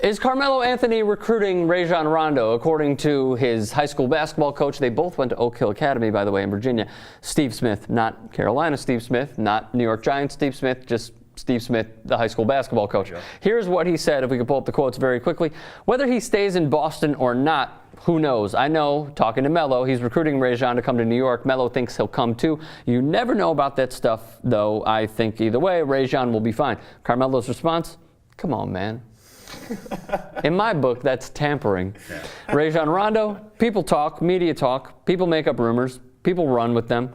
Is Carmelo Anthony recruiting Rajon Rondo? According to his high school basketball coach, they both went to Oak Hill Academy, by the way, in Virginia. Steve Smith, not Carolina Steve Smith, not New York Giants Steve Smith, just Steve Smith, the high school basketball coach. Yeah. Here's what he said, if we could pull up the quotes very quickly. Whether he stays in Boston or not, who knows? I know, talking to Melo, he's recruiting Rajon to come to New York. Melo thinks he'll come too. You never know about that stuff, though. I think either way, Rajon will be fine. Carmelo's response? Come on, man. In my book, that's tampering. Yeah. Rajon Rondo, people talk, media talk, people make up rumors, people run with them.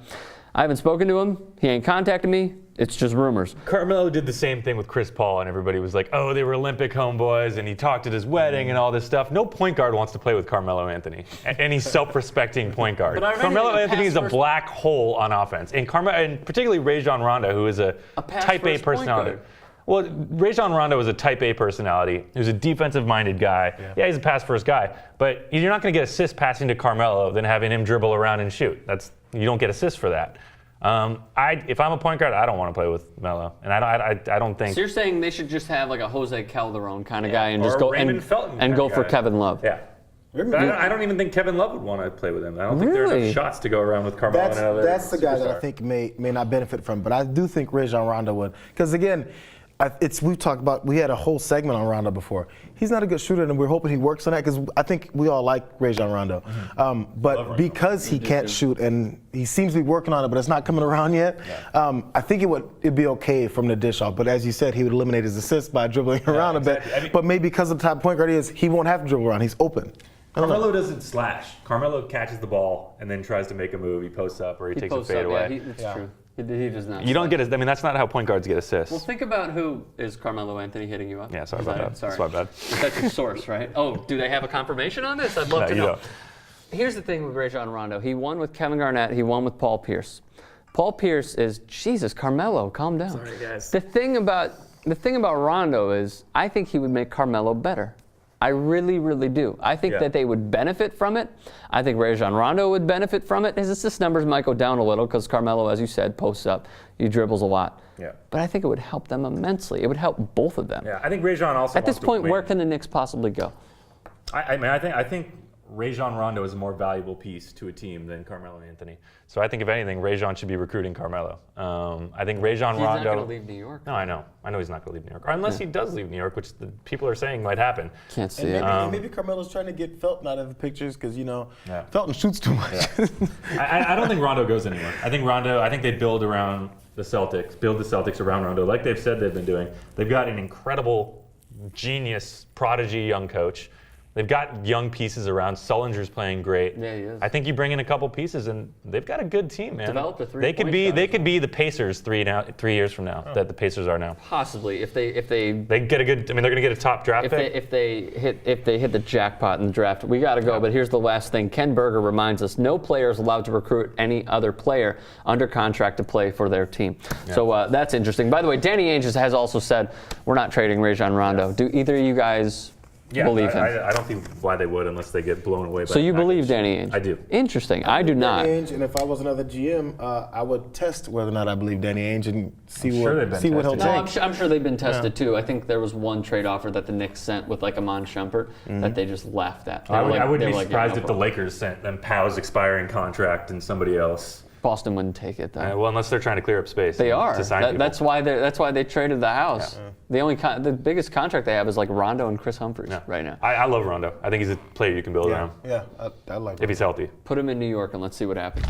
I haven't spoken to him. He ain't contacted me. It's just rumors. Carmelo did the same thing with Chris Paul, and everybody was like, oh, they were Olympic homeboys, and he talked at his wedding and all this stuff. No point guard wants to play with Carmelo Anthony, any self-respecting point guard. Carmelo Anthony is a black hole on offense, and particularly Rajon Rondo, who is a type A personality. Well, Rajon Rondo is a type A personality. He's a defensive-minded guy. Yeah, he's a pass-first guy, but you're not going to get assists passing to Carmelo than having him dribble around and shoot. You don't get assists for that. If I'm a point guard, I don't want to play with Melo, and I don't think. So you're saying they should just have like a Jose Calderon kind of guy and just go Felton and go for Kevin Love. Yeah. But I don't even think Kevin Love would want to play with him. I don't think there are enough shots to go around with Carmelo and another. That's the guy that I think may not benefit from. But I do think Rajon Rondo would, because again. We had a whole segment on Rondo before. He's not a good shooter, and we're hoping he works on that because I think we all like Rajon Rondo. Mm-hmm. But because he can't shoot, and he seems to be working on it, but it's not coming around yet, I think it'd be okay from the dish off. But as you said, he would eliminate his assists by dribbling around a bit. But maybe because of the type of point guard he is, he won't have to dribble around. He's open. Carmelo doesn't slash. Carmelo catches the ball and then tries to make a move. He posts up or he takes a fade away. Yeah, that's true. He does not. You don't get. That's not how point guards get assists. Well, think about who is Carmelo Anthony hitting you up. Yeah, sorry about that. Sorry. That's my bad. That's your source, right? Oh, do they have a confirmation on this? I'd love to know. Don't. Here's the thing with Rajon Rondo. He won with Kevin Garnett. He won with Paul Pierce. Paul Pierce is Jesus. Carmelo, calm down. Sorry, guys. The thing about Rondo is, I think he would make Carmelo better. I really, really do. I think that they would benefit from it. I think Rajon Rondo would benefit from it. His assist numbers might go down a little because Carmelo, as you said, posts up. He dribbles a lot. Yeah. But I think it would help them immensely. It would help both of them. Yeah, I think Rajon also at this point, where can the Knicks possibly go? I think Rajon Rondo is a more valuable piece to a team than Carmelo Anthony. So I think, if anything, Rajon should be recruiting Carmelo. I think Rajon Rondo. He's not going to leave New York. No, I know. I know he's not going to leave New York. Or unless he does leave New York, which the people are saying might happen. Can't see it. Maybe Carmelo's trying to get Felton out of the pictures because, Felton shoots too much. Yeah. I don't think Rondo goes anywhere. I think they build around the Celtics around Rondo, like they've said they've been doing. They've got an incredible, genius, prodigy young coach. They've got young pieces around. Sullinger's playing great. Yeah, he is. I think you bring in a couple pieces, and they've got a good team, man. Developed a They could be the Pacers 3 years from now that the Pacers are now. Possibly, if they get a good. I mean, they're going to get a top draft pick. If they hit the jackpot in the draft, we got to go. But here's the last thing. Ken Berger reminds us: no player is allowed to recruit any other player under contract to play for their team. Yeah. So that's interesting. By the way, Danny Ainge has also said we're not trading Rajon Rondo. Yes. Do either of you guys? Believe him? I don't think why they would unless they get blown away by So you believe Danny Ainge? I do. Interesting. I do not. Danny Ainge, and if I was another GM, I would test whether or not I believe Danny Ainge and see what he'll take. I'm sure they've been tested too. I think there was one trade offer that the Knicks sent with like Amon Shumpert that they just laughed at. I wouldn't be surprised if the Lakers sent them Powell's expiring contract and somebody else. Boston wouldn't take it though. Well, unless they're trying to clear up space. They are. To sign that's why they traded the house. Yeah. The biggest contract they have is like Rondo and Chris Humphries right now. I love Rondo. I think he's a player you can build around. Yeah, I like. If he's healthy. Put him in New York and let's see what happens.